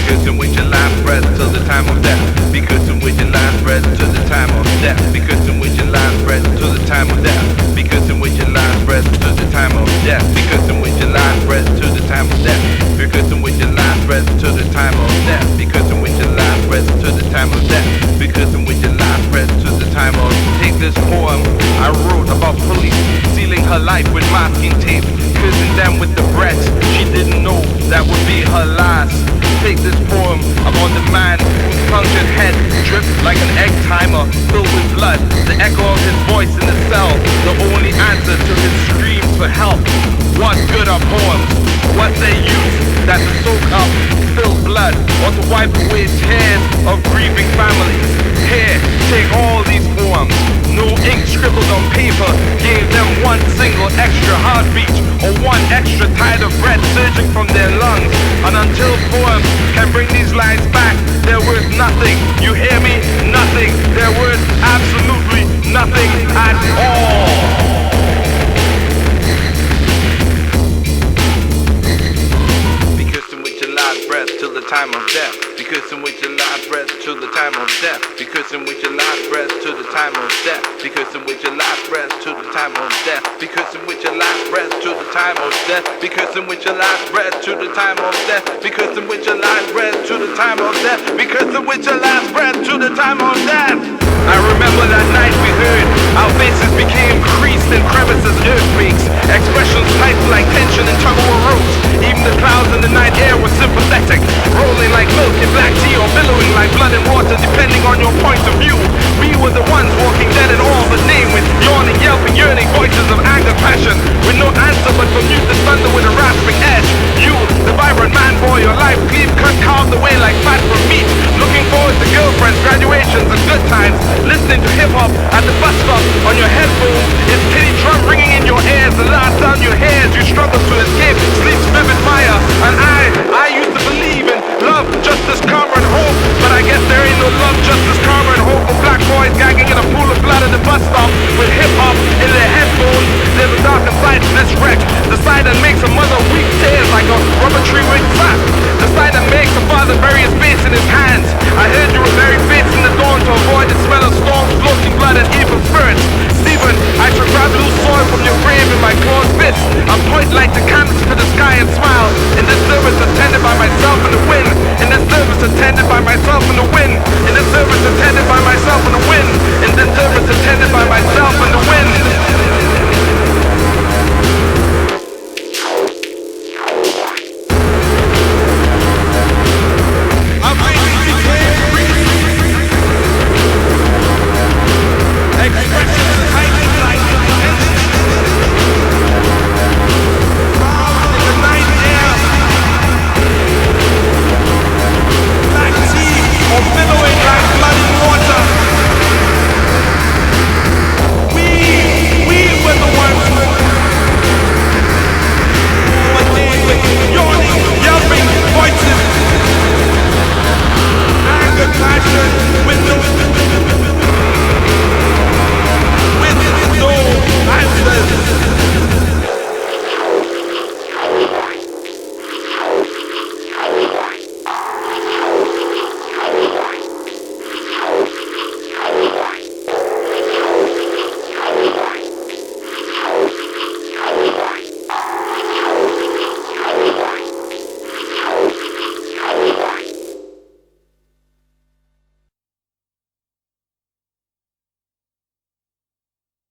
cursing with your last breath till the time of death. Be cursing with your last breath till the time of death. Be cursing with your last breath till the time of death. Be cursing with your last breath till the time of death. Be cursing with your last breath till the time of death. Be cursing with your last breath till the time of death. Be cursing with your last breath till the time of death. Be cursing with your last breath till the time of. Take this poem I wrote about police sealing her life with masking tape, cursing them with the breath she didn't know that would be her last. Take this poem about the man whose punctured head dripped like an egg timer filled with blood. The echo of his voice in the cell, the only answer to his screams for help. What good are poems? What's their use that to soak up spilled blood or to wipe away tears of grieving families? Here, take all these poems. No ink scribbled on paper gave them one single extra heartbeat or one extra tide of breath surging from their lungs. And until poems can bring these lines back, they're worth nothing. You hear me? Nothing. They're worth absolutely nothing at all. Till the time of death. Be cursing with your last breath till the time of death. Be cursing with your last breath till the time of death. Be cursing with your last breath till the time of death. Be cursing with your last breath till the time of death. Be cursing with your last breath till the time of death. Be cursing with your last breath till the time of death. Be cursing with your last breath till the time of death. I remember that night we heard our faces became creased in crevices, earthquakes, expressions tight like tension and tug-of-war ropes. Even the clouds in the night air were sympathetic, rolling like milk in black tea or billowing like blood and water depending on your point of view. We were the ones walking dead and all but name, with yawning, yelping, yearning voices of anger, passion, with no answer but for mute the thunder with a rasping edge. You, the vibrant man boy, your life clean cut carved away like fat from meat, looking forward to girlfriends, graduations and good times, listening to hip-hop at the bus stop on your headphones, its kitty drum ringing in your ears, the last sound you hear as you struggle to escape sleep's vivid fire. And I used to believe in love, justice, karma and hope, but I guess there ain't no love, justice, karma and hope for black boys gagging in a pool of blood at the bus stop with hip-hop in their headphones. There's a darker side to this wreck, the side that makes a mother weep tears like a rubber tree with sap, the side that makes a father bury his face in his hands. I heard you were buried face in the dawn to avoid the smell of storms, floating blood and evil spirits. Stephen, I shall grab loose soil from your grave in my closed fist and point like the canvas to the sky and smile. In this service attended by myself and the wind. In this service attended by myself and the wind. In this service attended by myself and the wind. In this service attended by myself and the